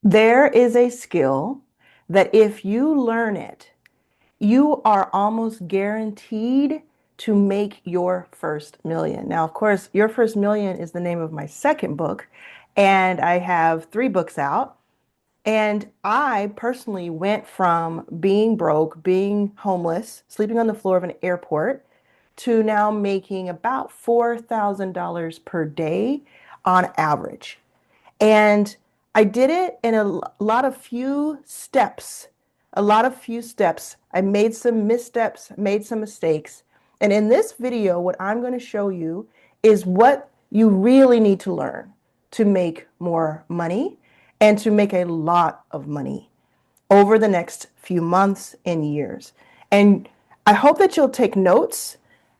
There is a skill that if you learn it, you are almost guaranteed to make your first million. Now, of course, Your First Million is the name of my second book, and I have 3 books out. And I personally went from being broke, being homeless, sleeping on the floor of an airport, to now making about $4,000 per day on average. And I did it in a lot of few steps, a lot of few steps. I made some missteps, made some mistakes. And in this video, what I'm going to show you is what you really need to learn to make more money and to make a lot of money over the next few months and years. And I hope that you'll take notes.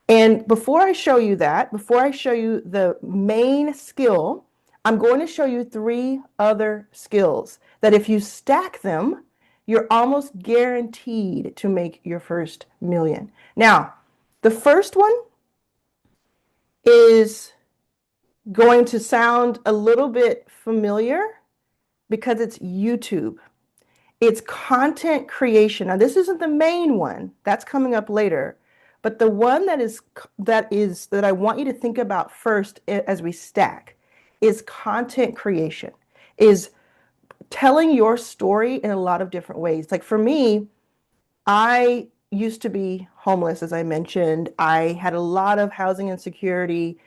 And before I show you that, before I show you the main skill, I'm going to show you 3 other skills that if you stack them, you're almost guaranteed to make your first million. Now, the first one is going to sound a little bit familiar because it's YouTube. It's content creation. Now, this isn't the main one. That's coming up later. But the one that I want you to think about first as we stack is content creation, is telling your story in a lot of different ways. Like for me, I used to be homeless, as I mentioned. I had a lot of housing insecurity.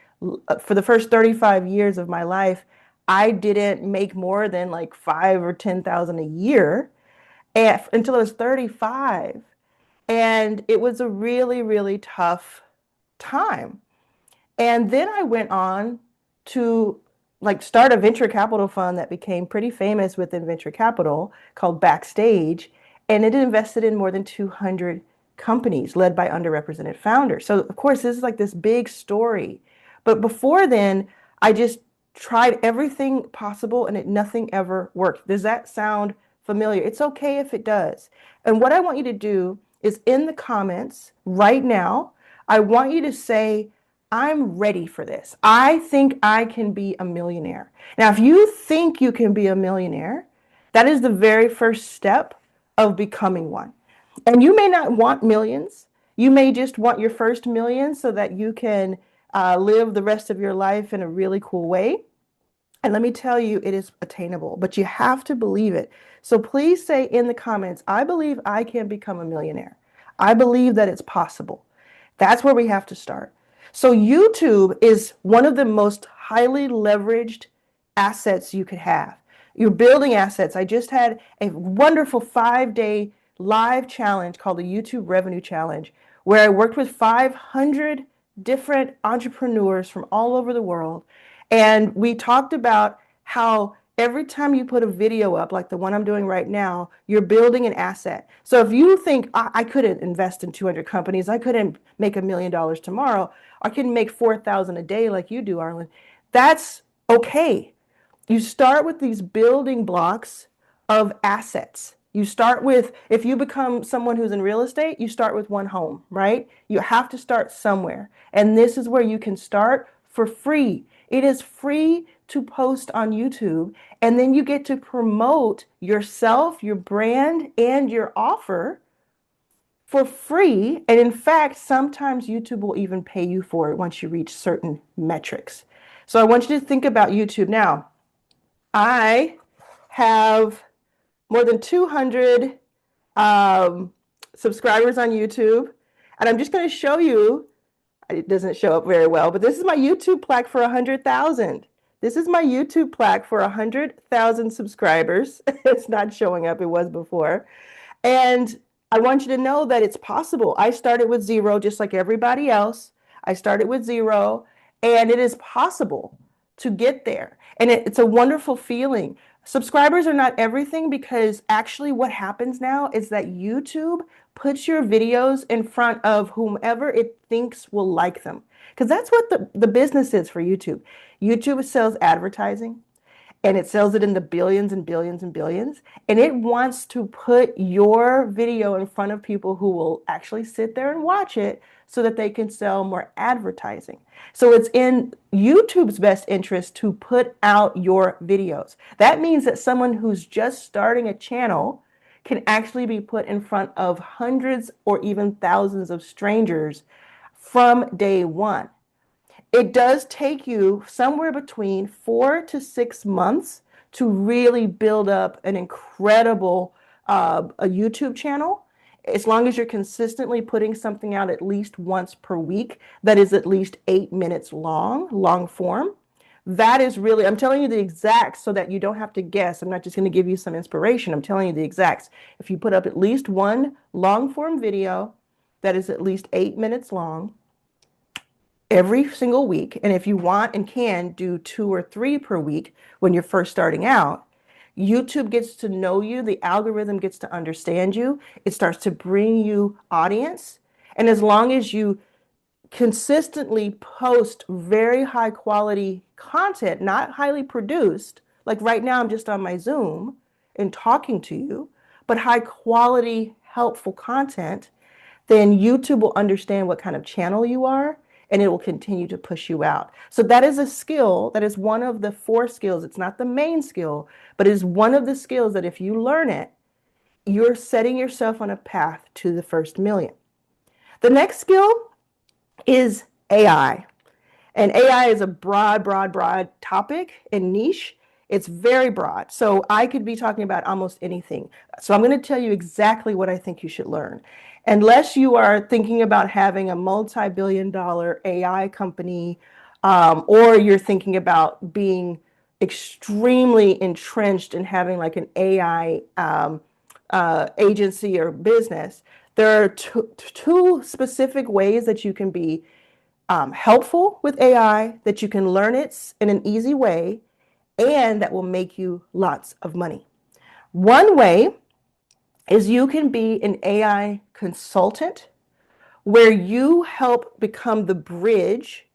For the first 35 years of my life, I didn't make more than like 5 or 10,000 a year until I was 35. And it was a really, really tough time. And then I went on to start a venture capital fund that became pretty famous within venture capital called Backstage. And it invested in more than 200 companies led by underrepresented founders. So of course, this is like this big story. But before then, I just tried everything possible and nothing ever worked. Does that sound familiar? It's okay if it does. And what I want you to do is in the comments right now, I want you to say, I'm ready for this. I think I can be a millionaire. Now, if you think you can be a millionaire, that is the very first step of becoming one. And you may not want millions. You may just want your first million so that you can live the rest of your life in a really cool way. And let me tell you, it is attainable, but you have to believe it. So please say in the comments, I believe I can become a millionaire. I believe that it's possible. That's where we have to start. So YouTube is one of the most highly leveraged assets you could have. You're building assets. I just had a wonderful 5-day live challenge called the YouTube Revenue Challenge, where I worked with 500 different entrepreneurs from all over the world. And we talked about how every time you put a video up, like the one I'm doing right now, you're building an asset. So if you think, I couldn't invest in 200 companies, I couldn't make $1 million tomorrow, I can make 4,000 a day like you do, Arlan, that's okay. You start with these building blocks of assets. You start with, if you become someone who's in real estate, you start with one home, right? You have to start somewhere. And this is where you can start for free. It is free to post on YouTube, and then you get to promote yourself, your brand, and your offer for free. And in fact, sometimes YouTube will even pay you for it once you reach certain metrics. So I want you to think about YouTube now. I have more than 200 subscribers on YouTube, and I'm just going to show you. It doesn't show up very well, but this is my YouTube plaque for 100,000. This is my YouTube plaque for 100,000 subscribers. It's not showing up. It was before. And I want you to know that it's possible. I started with 0, just like everybody else. I started with 0, and it is possible to get there. And it's a wonderful feeling. Subscribers are not everything, because actually what happens now is that YouTube puts your videos in front of whomever it thinks will like them. Because that's what the business is for YouTube. YouTube sells advertising. and it sells it in the billions and billions and billions. And it wants to put your video in front of people who will actually sit there and watch it so that they can sell more advertising. So it's in YouTube's best interest to put out your videos. That means that someone who's just starting a channel can actually be put in front of hundreds or even thousands of strangers from day one. It does take you somewhere between 4 to 6 months to really build up an incredible a YouTube channel. As long as you're consistently putting something out at least once per week that is at least 8 minutes long form. That is really, I'm telling you the exacts so that you don't have to guess. I'm not just going to give you some inspiration. I'm telling you the exacts. If you put up at least one long form video that is at least 8 minutes long, every single week, and if you want and can do 2 or 3 per week when you're first starting out, YouTube gets to know you, the algorithm gets to understand you, it starts to bring you audience. And as long as you consistently post very high quality content, not highly produced, like right now I'm just on my Zoom and talking to you, but high quality, helpful content, then YouTube will understand what kind of channel you are and it will continue to push you out. So that is a skill, that is one of the 4 skills. It's not the main skill, but it is one of the skills that if you learn it, you're setting yourself on a path to the first million. The next skill is AI. And AI is a broad topic and niche. It's very broad. So I could be talking about almost anything. So I'm going to tell you exactly what I think you should learn. Unless you are thinking about having a multi-billion-dollar AI company, or you're thinking about being extremely entrenched in having like an AI agency or business, there are two specific ways that you can be helpful with AI, that you can learn it in an easy way, and that will make you lots of money. One way is you can be an AI consultant where you help become the bridge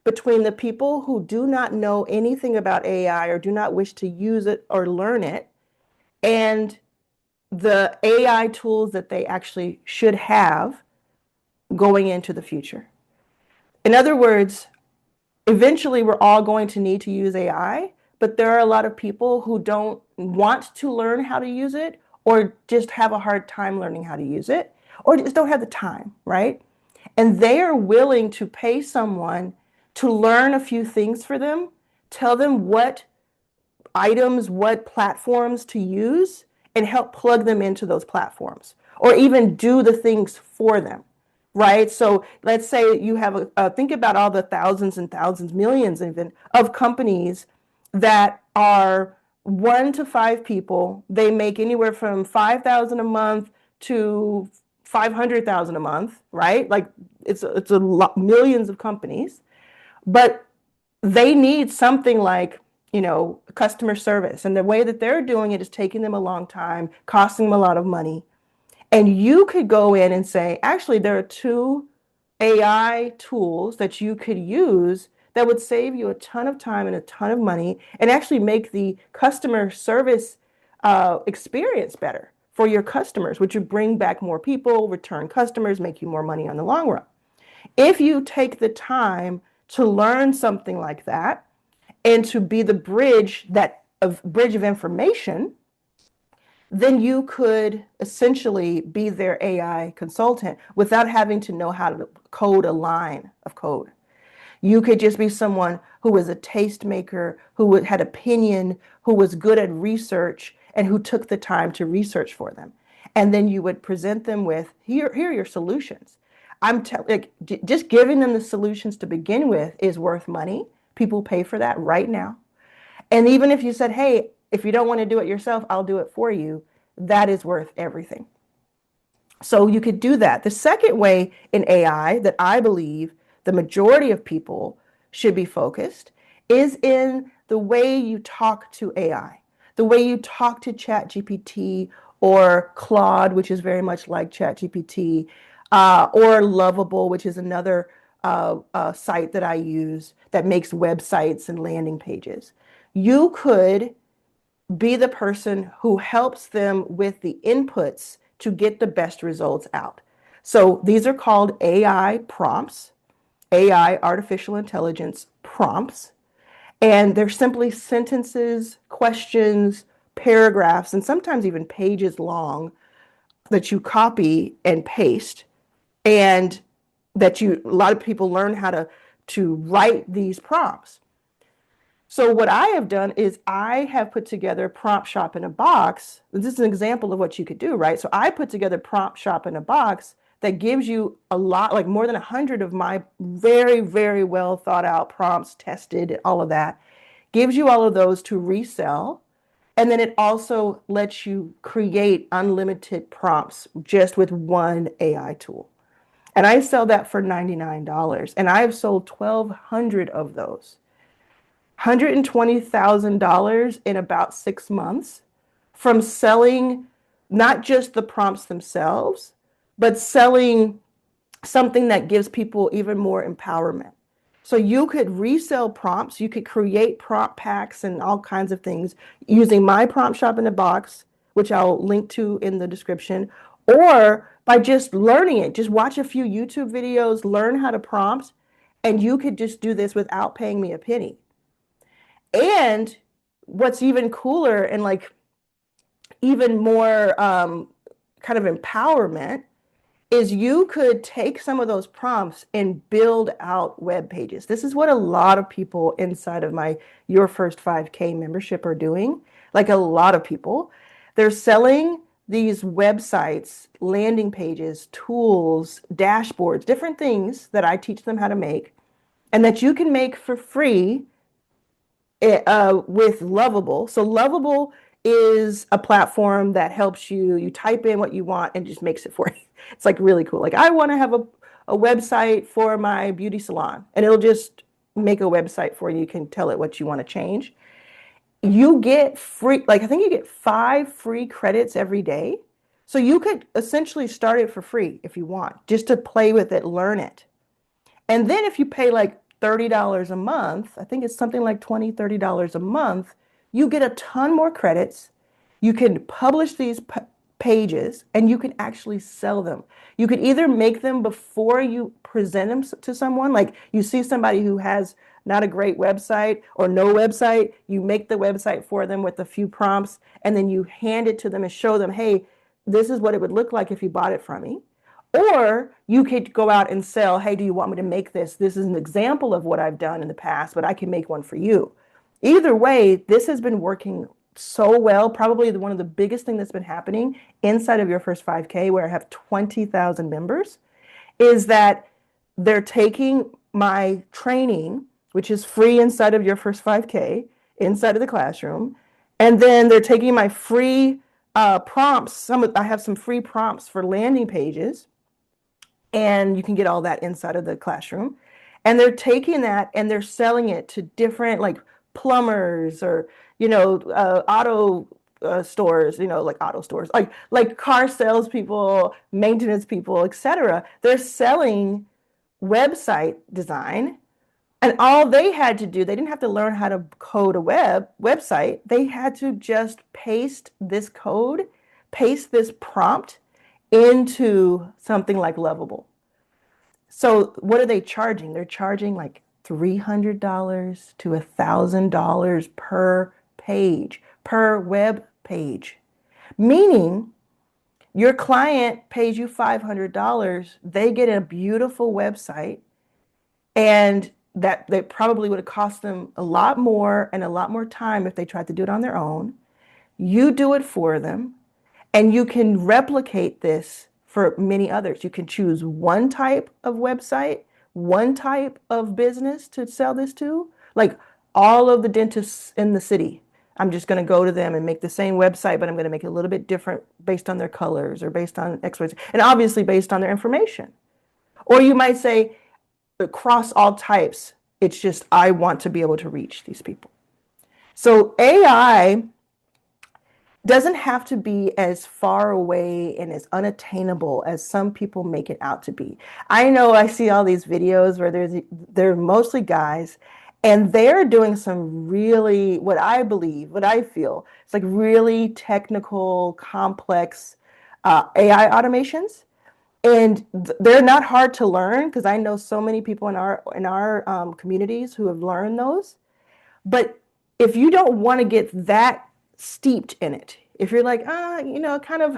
between the people who do not know anything about AI or do not wish to use it or learn it and the AI tools that they actually should have going into the future. In other words, eventually we're all going to need to use AI, but there are a lot of people who don't want to learn how to use it or just have a hard time learning how to use it or just don't have the time, right? And they are willing to pay someone to learn a few things for them, tell them what items, what platforms to use, and help plug them into those platforms or even do the things for them. Right? So let's say you have think about all the thousands and thousands, millions even of companies that are 1 to 5 people. They make anywhere from 5,000 a month to 500,000 a month, right? Like it's a lot, millions of companies, but they need something like, customer service. And the way that they're doing it is taking them a long time, costing them a lot of money. And you could go in and say, actually, there are 2 AI tools that you could use that would save you a ton of time and a ton of money and actually make the customer service experience better for your customers, which would bring back more people, return customers, make you more money on the long run. If you take the time to learn something like that and to be the bridge of information, then you could essentially be their AI consultant without having to know how to code a line of code. You could just be someone who was a tastemaker, who had opinion, who was good at research, and who took the time to research for them. And then you would present them with, here are your solutions. Just giving them the solutions to begin with is worth money. People pay for that right now. And even if you said, hey, if you don't want to do it yourself, I'll do it for you, that is worth everything. So you could do that. The second way in AI that I believe the majority of people should be focused is in the way you talk to AI, the way you talk to ChatGPT or Claude, which is very much like ChatGPT, or Lovable, which is another site that I use that makes websites and landing pages. you could be the person who helps them with the inputs to get the best results out. So these are called AI prompts, AI, artificial intelligence prompts. And they're simply sentences, questions, paragraphs, and sometimes even pages long that you copy and paste, and that a lot of people learn how to write these prompts. So what I have done is I have put together Prompt Shop in a Box. This is an example of what you could do, right? So I put together Prompt Shop in a Box that gives you a lot, like more than 100 of my very, very well thought out prompts, tested, all of that. Gives you all of those to resell. And then it also lets you create unlimited prompts just with one AI tool. And I sell that for $99. And I've sold 1,200 of those. $120,000 in about 6 months from selling not just the prompts themselves, but selling something that gives people even more empowerment. So you could resell prompts, you could create prompt packs and all kinds of things using my Prompt Shop in a Box, which I'll link to in the description, or by just learning it. Just watch a few YouTube videos, learn how to prompt, and you could just do this without paying me a penny. And what's even cooler and like even more kind of empowerment is you could take some of those prompts and build out web pages. This is what a lot of people inside of my Your First 5K membership are doing. Like a lot of people, they're selling these websites, landing pages, tools, dashboards, different things that I teach them how to make, and that you can make for free with Lovable. So Lovable is a platform that helps you type in what you want and just makes it for you. It's like really cool. Like I want to have a website for my beauty salon, and it'll just make a website for you. You can tell it what you want to change. You get free, like I think you get 5 free credits every day. So you could essentially start it for free if you want, just to play with it, learn it. And then if you pay like $30 a month, I think it's something like $20, $30 a month, you get a ton more credits. You can publish these pages and you can actually sell them. You could either make them before you present them to someone, like you see somebody who has not a great website or no website, you make the website for them with a few prompts, and then you hand it to them and show them, hey, this is what it would look like if you bought it from me. Or you could go out and sell, hey, do you want me to make this? This is an example of what I've done in the past, but I can make one for you. Either way, this has been working so well. Probably one of the biggest thing that's been happening inside of Your First 5K, where I have 20,000 members, is that they're taking my training, which is free inside of Your First 5K, inside of the classroom, and then they're taking my free prompts. I have some free prompts for landing pages, and you can get all that inside of the classroom. And they're taking that and they're selling it to different like plumbers or auto stores, like auto stores, like car salespeople, maintenance people, etc. They're selling website design, and all they had to do, they didn't have to learn how to code a website. They had to just paste this code, paste this prompt into something like Lovable. So what are they charging? They're charging like $300 to $1,000 per page, per web page. Meaning your client pays you $500, they get a beautiful website, and that they probably would have cost them a lot more and a lot more time if they tried to do it on their own. You do it for them. And you can replicate this for many others. You can choose one type of website, one type of business to sell this to. Like all of the dentists in the city, I'm just going to go to them and make the same website, but I'm going to make it a little bit different based on their colors or based on X, Y, Z, and obviously based on their information. Or you might say, across all types, it's just I want to be able to reach these people. So AI doesn't have to be as far away and as unattainable as some people make it out to be. I know I see all these videos where they're mostly guys, And they're doing some really, what I believe, what I feel, it's like really technical, complex AI automations. And they're not hard to learn because I know so many people in our communities who have learned those. But if you don't want to get that steeped in it, if you're like, kind of,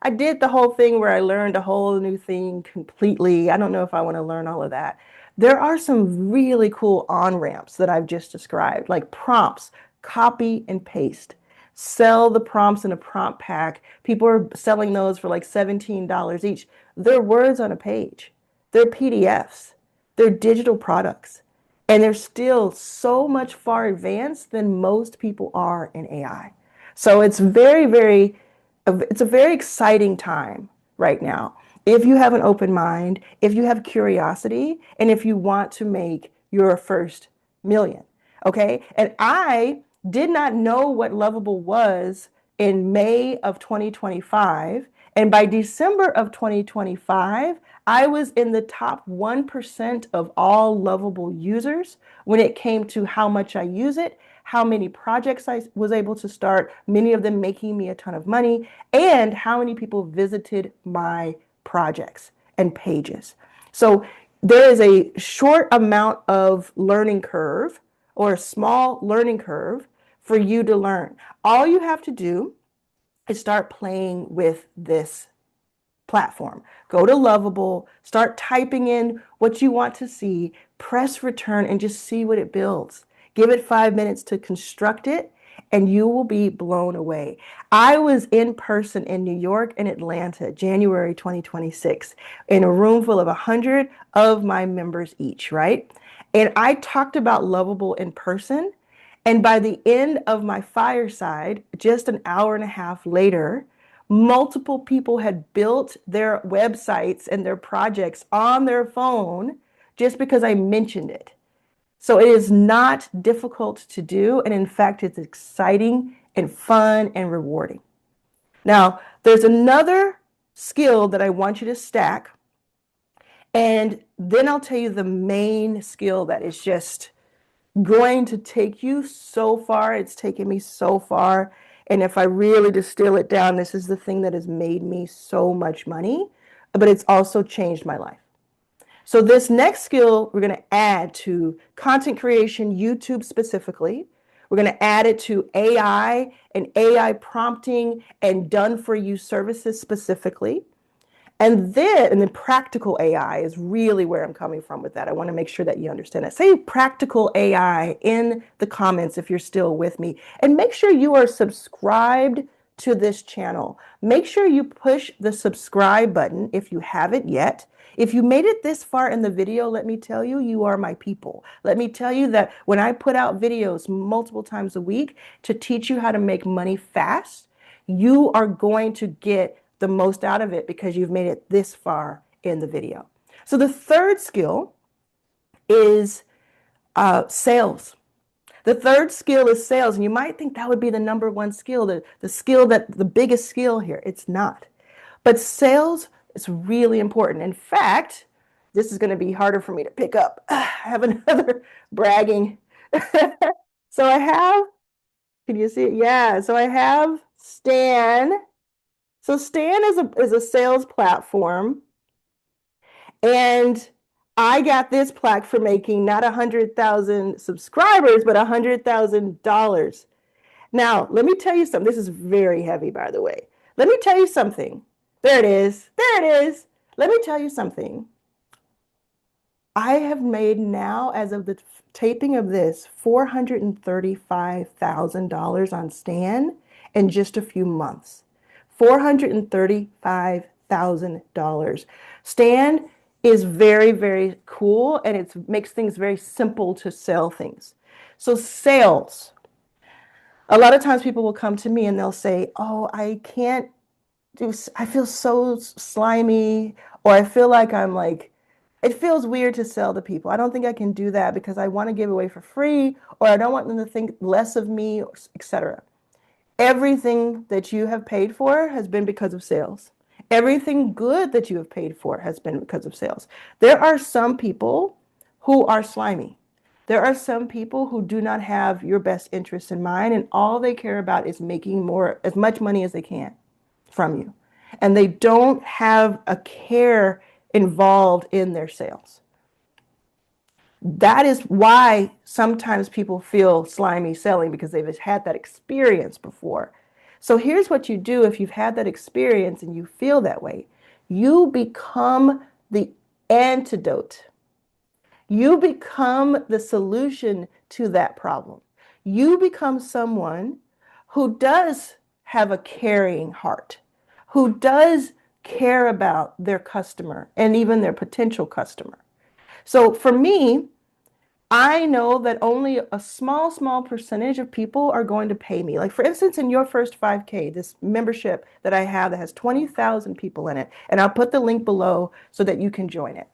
I did the whole thing where I learned a whole new thing completely. I don't know if I want to learn all of that. There are some really cool on-ramps that I've just described, like prompts, copy and paste. Sell the prompts in a prompt pack. People are selling those for like $17 each. They're words on a page. They're PDFs. They're digital products. And they're still so much far advanced than most people are in AI. So it's a very exciting time right now. If you have an open mind, if you have curiosity, and if you want to make your first million, okay? And I did not know what Lovable was in May of 2025. And by December of 2025, I was in the top 1% of all Lovable users when it came to how much I use it, how many projects I was able to start, many of them making me a ton of money, and how many people visited my projects and pages. So there is a short amount of learning curve or a small learning curve for you to learn. All you have to do is start playing with this platform. Go to Lovable, start typing in what you want to see, press return, and just see what it builds. Give it 5 minutes to construct it, and you will be blown away. I was in person in New York and Atlanta, January 2026, in a room full of 100 of my members each, right? And I talked about Lovable in person. And by the end of my fireside, just an hour and a half later, multiple people had built their websites and their projects on their phone just because I mentioned it. So it is not difficult to do. And in fact, it's exciting and fun and rewarding. Now, there's another skill that I want you to stack. And then I'll tell you the main skill that is just going to take you so far. It's taken me so far. And if I really distill it down, this is the thing that has made me so much money, but it's also changed my life. So this next skill, we're going to add to content creation, YouTube specifically. We're going to add it to AI and AI prompting and done for you services specifically. And then practical AI is really where I'm coming from with that. I want to make sure that you understand that. Say practical AI in the comments if you're still with me. And make sure you are subscribed to this channel. Make sure you push the subscribe button if you haven't yet. If you made it this far in the video, let me tell you, you are my people. Let me tell you that when I put out videos multiple times a week to teach you how to make money fast, you are going to get the most out of it because you've made it this far in the video. So the third skill is sales. The third skill is sales. And you might think that would be the number one skill, the skill the biggest skill here. It's not. But sales is really important. In fact, this is going to be harder for me to pick up. I have another bragging. So I have, can you see it? Yeah. So I have Stan. So Stan is a sales platform, and I got this plaque for making not 100,000 subscribers, but $100,000. Now, let me tell you something. This is very heavy, by the way. Let me tell you something. There it is. There it is. Let me tell you something. I have made now, as of the taping of this, $435,000 on Stan in just a few months. $435,000. Stan is very, very cool, and it makes things very simple to sell things. So sales. A lot of times people will come to me and they'll say, oh, I feel so slimy, or I feel like it feels weird to sell to people. I don't think I can do that because I want to give away for free, or I don't want them to think less of me, etc. Everything that you have paid for has been because of sales. Everything good that you have paid for has been because of sales. There are some people who are slimy. There are some people who do not have your best interest in mind, and all they care about is making as much money as they can from you. And they don't have a care involved in their sales. That is why sometimes people feel slimy selling, because they've had that experience before. So here's what you do if you've had that experience and you feel that way. You become the antidote. You become the solution to that problem. You become someone who does have a caring heart, who does care about their customer and even their potential customer. So for me, I know that only a small percentage of people are going to pay me. Like, for instance, in your first 5K, this membership that I have that has 20,000 people in it, and I'll put the link below so that you can join it.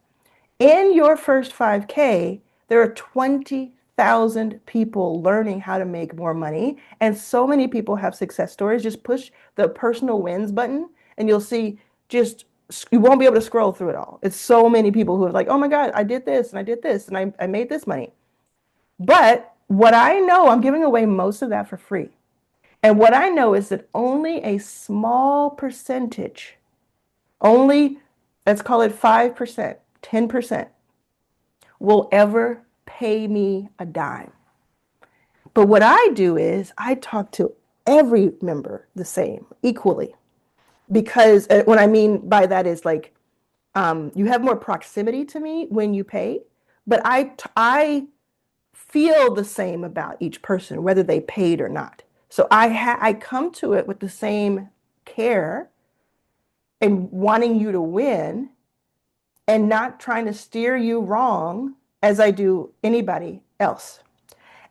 In your first 5K, there are 20,000 people learning how to make more money, and so many people have success stories. Just push the personal wins button, and you'll see just you won't be able to scroll through it all. It's so many people who are like, oh my God, I did this and I did this and I made this money. But what I know, I'm giving away most of that for free. And what I know is that only a small percentage, only, let's call it 5%, 10%, will ever pay me a dime. But what I do is I talk to every member the same, equally. Because what I mean by that is like, you have more proximity to me when you pay, but I feel the same about each person, whether they paid or not. So I come to it with the same care and wanting you to win and not trying to steer you wrong as I do anybody else.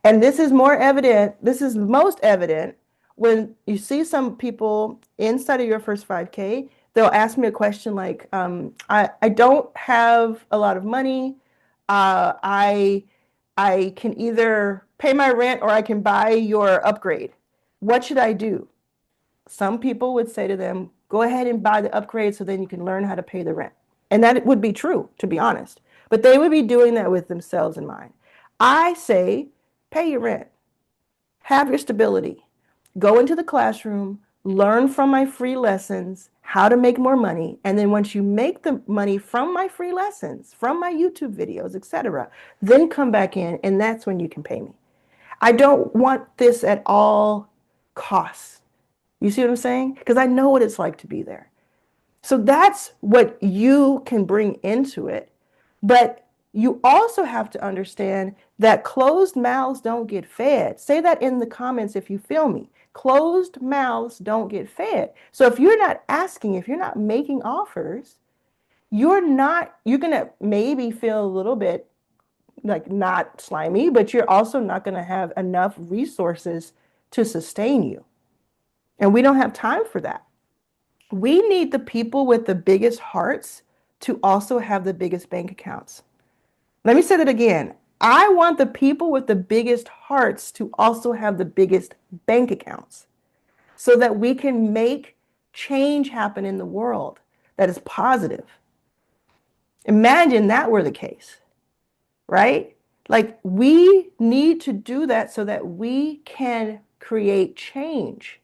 And this is most evident when you see some people inside of your first 5K. They'll ask me a question like, I don't have a lot of money. I can either pay my rent or I can buy your upgrade. What should I do? Some people would say to them, go ahead and buy the upgrade so then you can learn how to pay the rent. And that would be true, to be honest. But they would be doing that with themselves in mind. I say, pay your rent, have your stability, go into the classroom, learn from my free lessons how to make more money. And then once you make the money from my free lessons, from my YouTube videos, etc., then come back in, and that's when you can pay me. I don't want this at all costs. You see what I'm saying? Because I know what it's like to be there. So that's what you can bring into it. But you also have to understand that closed mouths don't get fed. Say that in the comments if you feel me. Closed mouths don't get fed. So if you're not asking, if you're not making offers, you're going to maybe feel a little bit like not slimy, but you're also not going to have enough resources to sustain you. And we don't have time for that. We need the people with the biggest hearts to also have the biggest bank accounts. Let me say that again. I want the people with the biggest hearts to also have the biggest bank accounts so that we can make change happen in the world that is positive. Imagine that were the case, right? Like, we need to do that so that we can create change.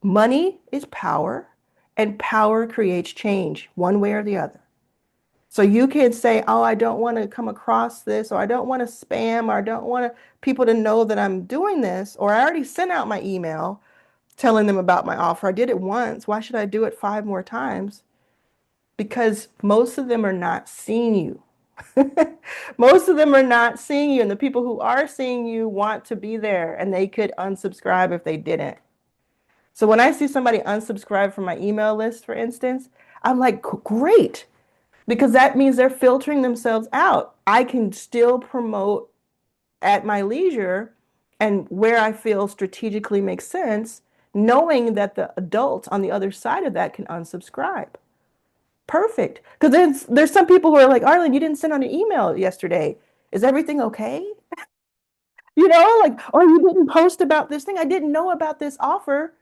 Money is power, and power creates change one way or the other. So you can say, oh, I don't want to come across this, or I don't want to spam, or I don't want people to know that I'm doing this, or I already sent out my email telling them about my offer. I did it once. Why should I do it 5 more times? Because most of them are not seeing you. Most of them are not seeing you, and the people who are seeing you want to be there, and they could unsubscribe if they didn't. So when I see somebody unsubscribe from my email list, for instance, I'm like, great, because that means they're filtering themselves out. I can still promote at my leisure and where I feel strategically makes sense, knowing that the adults on the other side of that can unsubscribe. Perfect. Because there's some people who are like, Arlan, you didn't send out an email yesterday. Is everything okay? Like, or you didn't post about this thing. I didn't know about this offer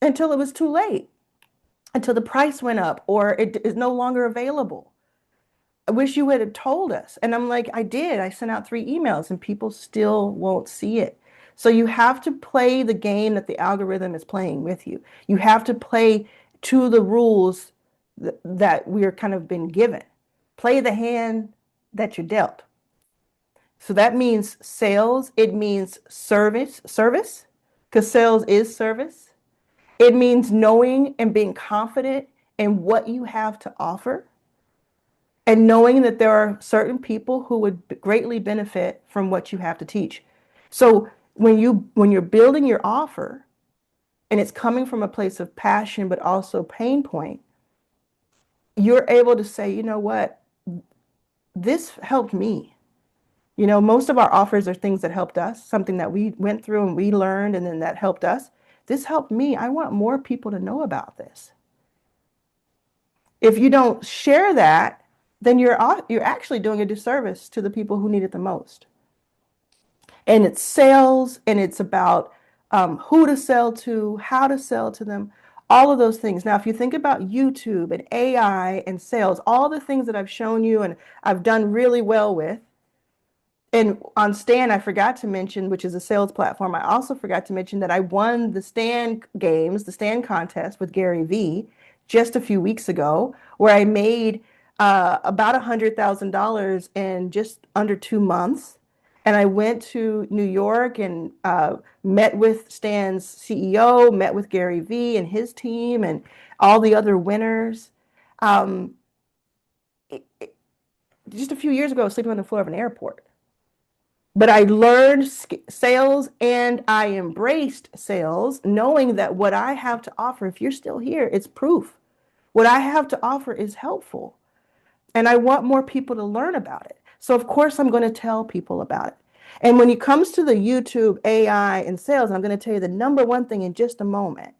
until it was too late, until the price went up or it is no longer available. I wish you would have told us. And I'm like, I did. I sent out 3 emails and people still won't see it. So you have to play the game that the algorithm is playing with you. You have to play to the rules that we're kind of been given. Play the hand that you're dealt. So that means sales, it means service, because sales is service. It means knowing and being confident in what you have to offer and knowing that there are certain people who would greatly benefit from what you have to teach. So when you're building your offer and it's coming from a place of passion but also pain point, you're able to say, you know what, this helped me. Most of our offers are things that helped us, something that we went through and we learned and then that helped us. This helped me. I want more people to know about this. If you don't share that, then you're actually doing a disservice to the people who need it the most. And it's sales, and it's about who to sell to, how to sell to them, all of those things. Now, if you think about YouTube and AI and sales, all the things that I've shown you and I've done really well with, and on Stan, I forgot to mention, which is a sales platform, I also forgot to mention that I won the Stan games, the Stan contest with Gary Vee just a few weeks ago, where I made about $100,000 in just under 2 months. And I went to New York and met with Stan's CEO, met with Gary Vee and his team and all the other winners. Um, just a few years ago, I was sleeping on the floor of an airport. But I learned sales and I embraced sales, knowing that what I have to offer, if you're still here, it's proof. What I have to offer is helpful. And I want more people to learn about it. So, of course, I'm going to tell people about it. And when it comes to the YouTube, AI, and sales, I'm going to tell you the number one thing in just a moment.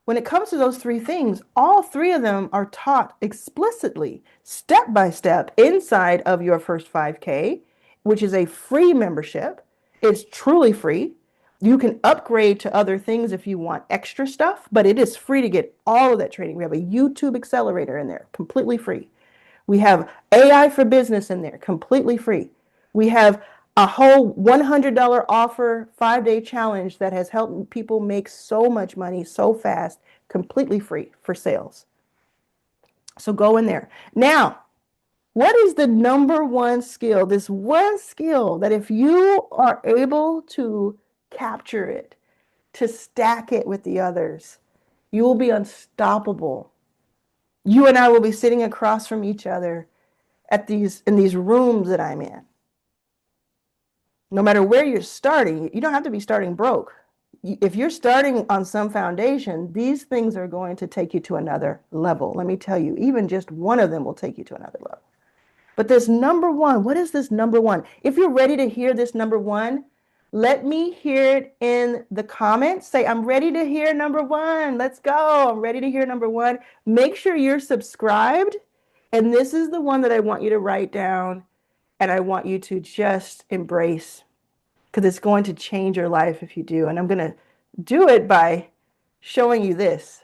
When it comes to those 3 things, all 3 of them are taught explicitly, step by step, inside of your first 5K, which is a free membership. It's truly free. You can upgrade to other things if you want extra stuff, but it is free to get all of that training. We have a YouTube accelerator in there, completely free. We have AI for business in there, completely free. We have a whole $100 offer 5-day challenge that has helped people make so much money so fast, completely free for sales. So go in there. Now, what is the number one skill? This one skill that if you are able to capture it, to stack it with the others, you will be unstoppable. You and I will be sitting across from each other in these rooms that I'm in. No matter where you're starting, you don't have to be starting broke. If you're starting on some foundation, these things are going to take you to another level. Let me tell you, even just one of them will take you to another level. But this number one, what is this number one? If you're ready to hear this number one, let me hear it in the comments. Say, I'm ready to hear number one. Let's go. I'm ready to hear number one. Make sure you're subscribed. And this is the one that I want you to write down and I want you to just embrace because it's going to change your life if you do. And I'm going to do it by showing you this.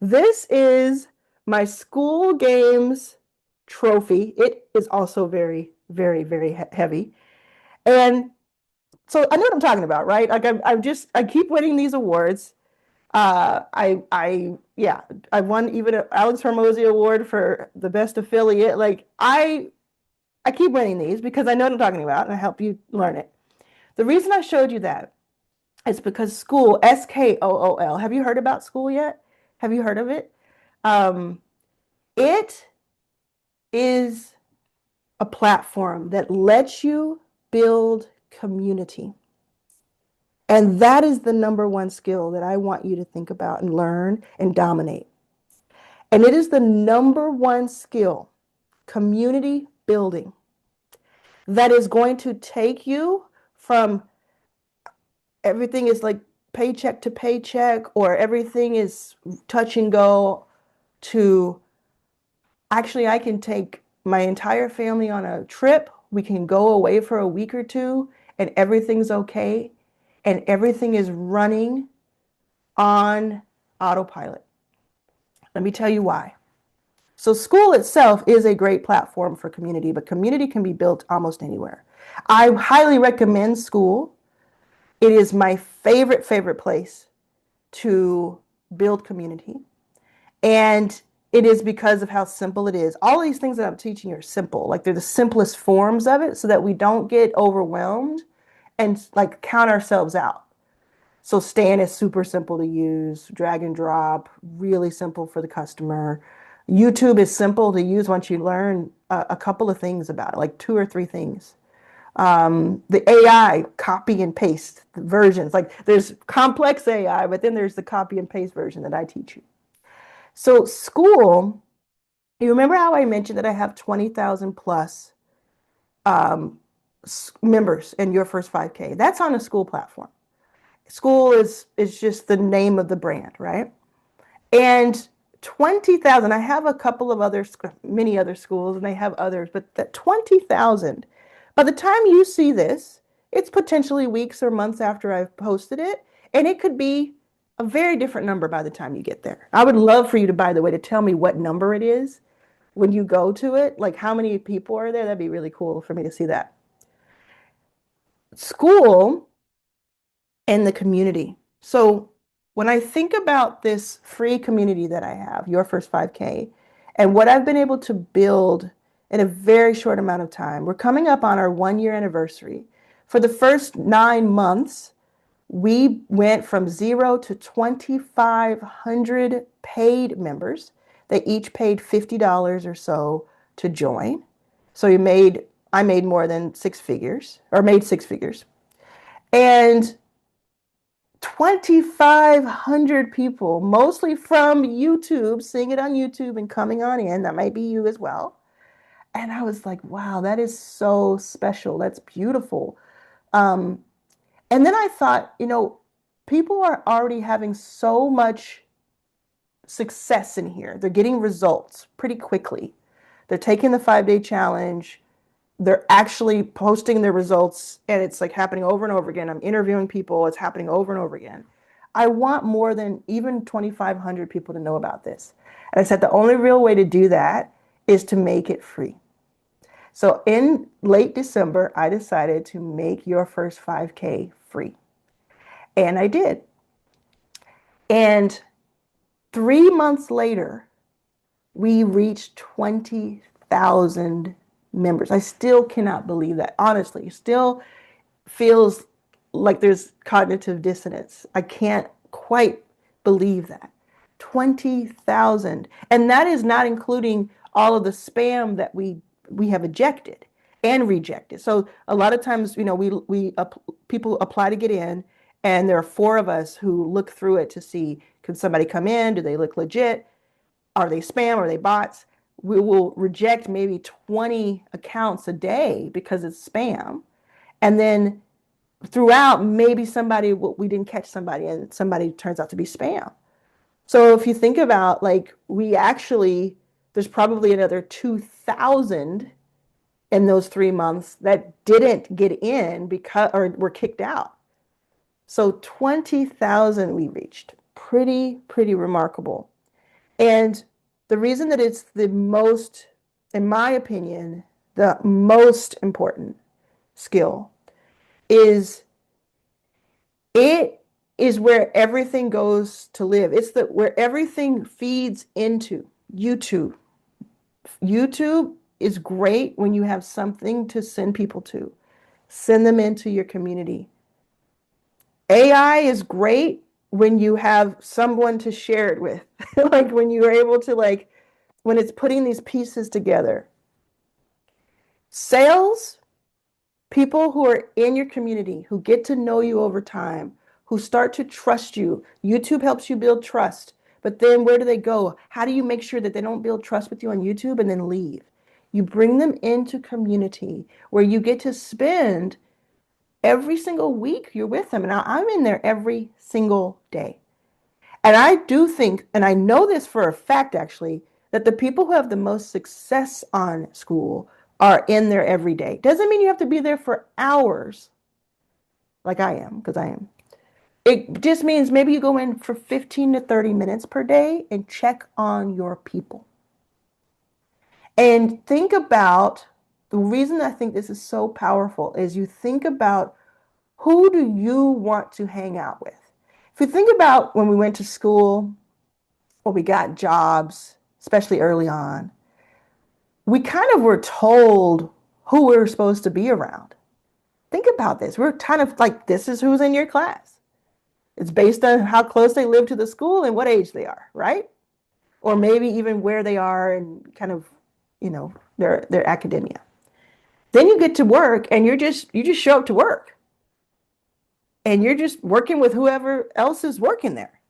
This is my school games trophy. It is also very, very, very heavy. And so I know what I'm talking about, right? Like I keep winning these awards. Yeah, I won even an Alex Hormozy Award for the best affiliate. Like I keep winning these because I know what I'm talking about and I help you learn it. The reason I showed you that is because Skool, Skool. Have you heard about Skool yet? Have you heard of it? It is a platform that lets you build community. And that is the number one skill that I want you to think about and learn and dominate. And it is the number one skill, community building, that is going to take you from everything is like paycheck to paycheck or everything is touch and go to actually I can take my entire family on a trip. We can go away for a week or two and everything's okay. And everything is running on autopilot. Let me tell you why. So school itself is a great platform for community, but community can be built almost anywhere. I highly recommend school. It is my favorite place to build community. And it is because of how simple it is. All these things that I'm teaching you are simple. Like they're the simplest forms of it so that we don't get overwhelmed and like count ourselves out. So Stan is super simple to use, drag and drop, really simple for the customer. YouTube is simple to use once you learn a couple of things about it, like two or three things. The AI copy and paste versions, like there's complex AI, but then there's the copy and paste version that I teach you. So school, you remember how I mentioned that I have 20,000 plus um, members in your first 5K? That's on a school platform. School is just the name of the brand, right? And 20,000, I have a couple of other, many other schools, and they have others, but that 20,000, by the time you see this, it's potentially weeks or months after I've posted it, and it could be a very different number by the time you get there. I would love for you to, by the way, to tell me what number it is when you go to it, like how many people are there. That'd be really cool for me to see that. School and the community. So when I think about this free community that I have, Your First 5K, and what I've been able to build in a very short amount of time, we're coming up on our 1 year anniversary. For the first 9 months, we went from 0 to 2,500 paid members. They each paid $50 or so to join. So I made more than six figures, or made six figures. And 2,500 people, mostly from YouTube, seeing it on YouTube and coming on in. That might be you as well. And I was like, wow, that is so special. That's beautiful. Um, and then I thought, people are already having so much success in here. They're getting results pretty quickly. They're taking the 5-day challenge. They're actually posting their results, and it's like happening over and over again. I'm interviewing people. It's happening over and over again. I want more than even 2,500 people to know about this. And I said the only real way to do that is to make it free. So in late December, I decided to make Your First 5K free. And I did. And 3 months later, we reached 20,000 members. I still cannot believe that. Honestly, still feels like there's cognitive dissonance. I can't quite believe that. 20,000. And that is not including all of the spam that we have ejected and rejected. So a lot of times, people apply to get in, and there are four of us who look through it to see, can somebody come in? Do they look legit? Are they spam? Are they bots? We will reject maybe 20 accounts a day because it's spam. And then throughout, maybe we didn't catch somebody and somebody turns out to be spam. So if you think about like, there's probably another 2,000 in those 3 months that didn't get in or were kicked out. So 20,000 we reached. Pretty remarkable. And the reason that it's the most, in my opinion, the most important skill is it is where everything goes to live. It's where everything feeds into YouTube. YouTube is great when you have something to send people to. Send them into your community. AI is great when you have someone to share it with. Like when you're able to when it's putting these pieces together. Sales, people who are in your community, who get to know you over time, who start to trust you. YouTube helps you build trust. But then where do they go? How do you make sure that they don't build trust with you on YouTube and then leave? You bring them into community where you get to spend every single week you're with them. And I'm in there every single day. And I do think, and I know this for a fact actually, that the people who have the most success on school are in there every day. Doesn't mean you have to be there for hours like I am, because I am. It just means maybe you go in for 15 to 30 minutes per day and check on your people. And think about the reason I think this is so powerful is you think about who do you want to hang out with? If you think about when we went to school or we got jobs, especially early on, we kind of were told who we were supposed to be around. Think about this. We're kind of like, this is who's in your class. It's based on how close they live to the school and what age they are, right? Or maybe even where they are and kind of, their academia. Then you get to work and you just show up to work. And you're just working with whoever else is working there.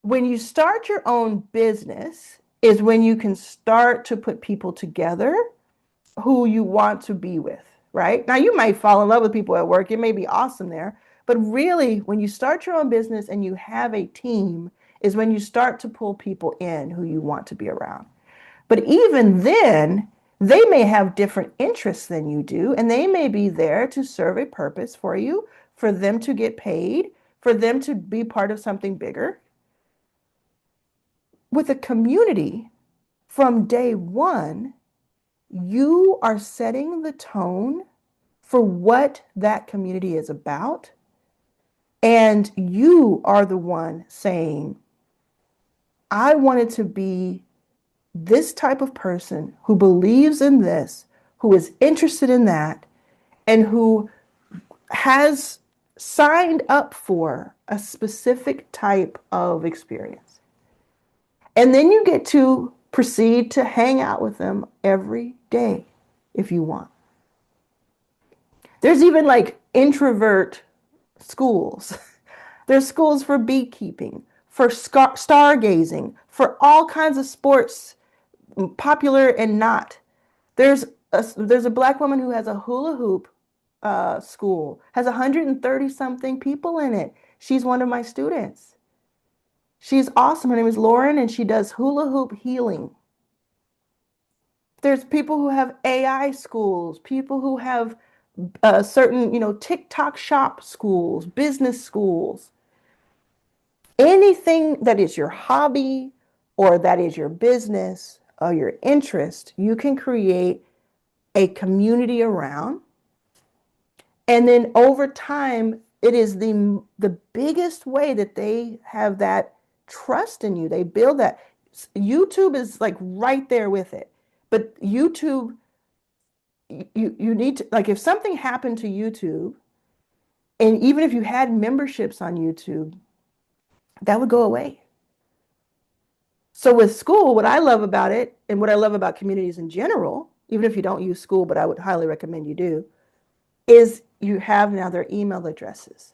When you start your own business is when you can start to put people together who you want to be with, right? Now, you might fall in love with people at work. It may be awesome there. But really, when you start your own business and you have a team, is when you start to pull people in who you want to be around. But even then, they may have different interests than you do, and they may be there to serve a purpose for you, for them to get paid, for them to be part of something bigger. With a community, from day one, you are setting the tone for what that community is about. And you are the one saying, I wanted to be this type of person who believes in this, who is interested in that, and who has signed up for a specific type of experience. And then you get to proceed to hang out with them every day if you want. There's even like introvert schools. There's schools for beekeeping, for stargazing, for all kinds of sports, popular and not. There's a Black woman who has a hula hoop school, has 130 something people in it. She's one of my students. She's awesome. Her name is Lauren, and she does hula hoop healing. There's people who have AI schools, people who have certain, TikTok shop schools, business schools. Anything that is your hobby or that is your business or your interest, you can create a community around. And then over time, it is the biggest way that they have that trust in you. They build that. YouTube is like right there with it. But YouTube, you need to, like, if something happened to YouTube, and even if you had memberships on YouTube, that would go away. So with school, what I love about it, and what I love about communities in general, even if you don't use school, but I would highly recommend you do, is you have now their email addresses.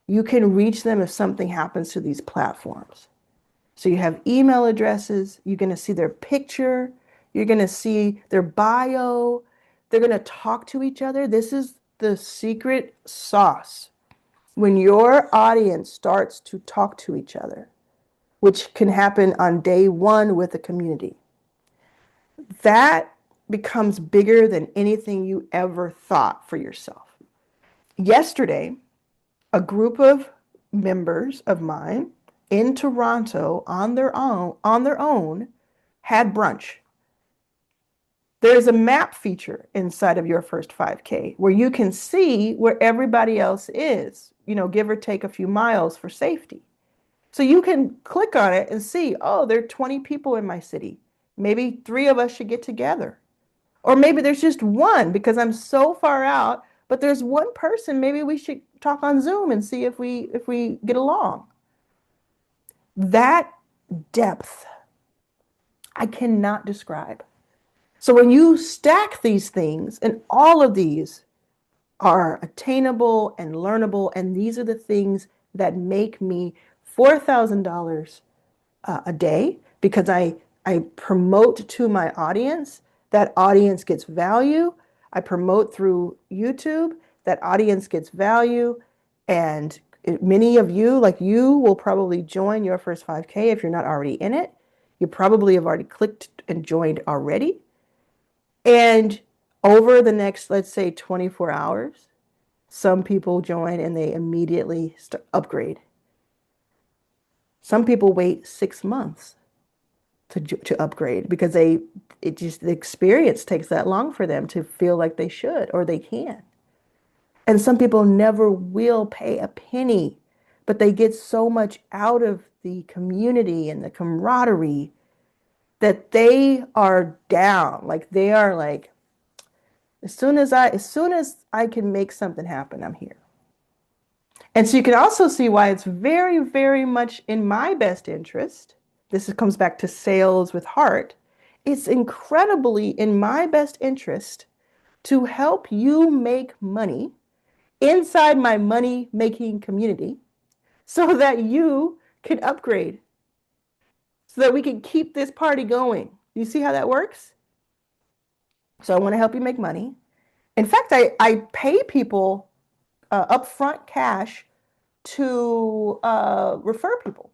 You can reach them if something happens to these platforms. So you have email addresses, you're going to see their picture, you're going to see their bio, they're going to talk to each other. This is the secret sauce. When your audience starts to talk to each other, which can happen on day one with a community, that becomes bigger than anything you ever thought for yourself. Yesterday, a group of members of mine in Toronto on their own had brunch. There's a map feature inside of your first 5K where you can see where everybody else is, give or take a few miles for safety. So you can click on it and see, oh, there are 20 people in my city. Maybe 3 of us should get together. Or maybe there's just one because I'm so far out, but there's one person, maybe we should talk on Zoom and see if we get along. That depth, I cannot describe. So when you stack these things, and all of these are attainable and learnable, and these are the things that make me $4,000 a day, because I promote to my audience. That audience gets value. I promote through YouTube. That audience gets value. And many of you, like you, will probably join your first 5K if you're not already in it. You probably have already clicked and joined already. And over the next, let's say, 24 hours, Some people join and they immediately upgrade. Some people wait 6 months to upgrade because the experience takes that long for them to feel like they should or they can. And some people never will pay a penny, but they get so much out of the community and the camaraderie that they are down. Like they are like, as soon as I can make something happen, I'm here. And so you can also see why it's very, very much in my best interest. Comes back to sales with heart. It's incredibly in my best interest to help you make money inside my money making community so that you can upgrade, so that we can keep this party going. You see how that works? So I want to help you make money. In fact, I pay people upfront cash to refer people.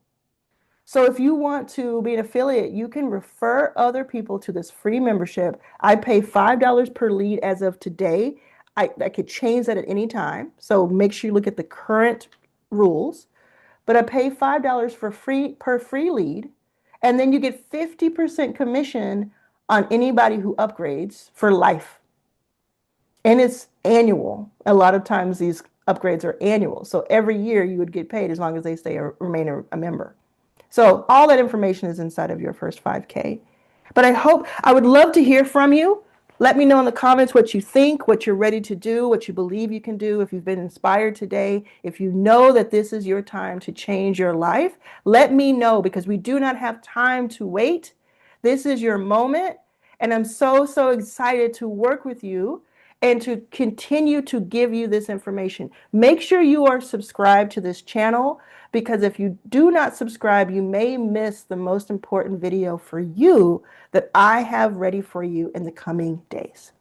So if you want to be an affiliate, you can refer other people to this free membership. I pay $5 per lead as of today. I could change that at any time. So make sure you look at the current rules. But I pay $5 for free per free lead. And then you get 50% commission on anybody who upgrades for life. And it's annual. A lot of times these upgrades are annual. So every year you would get paid as long as they remain a member. So all that information is inside of your first 5K. But I would love to hear from you. Let me know in the comments what you think, what you're ready to do, what you believe you can do, if you've been inspired today, if you know that this is your time to change your life. Let me know because we do not have time to wait. This is your moment. And I'm so, so excited to work with you and to continue to give you this information. Make sure you are subscribed to this channel because if you do not subscribe, you may miss the most important video for you that I have ready for you in the coming days.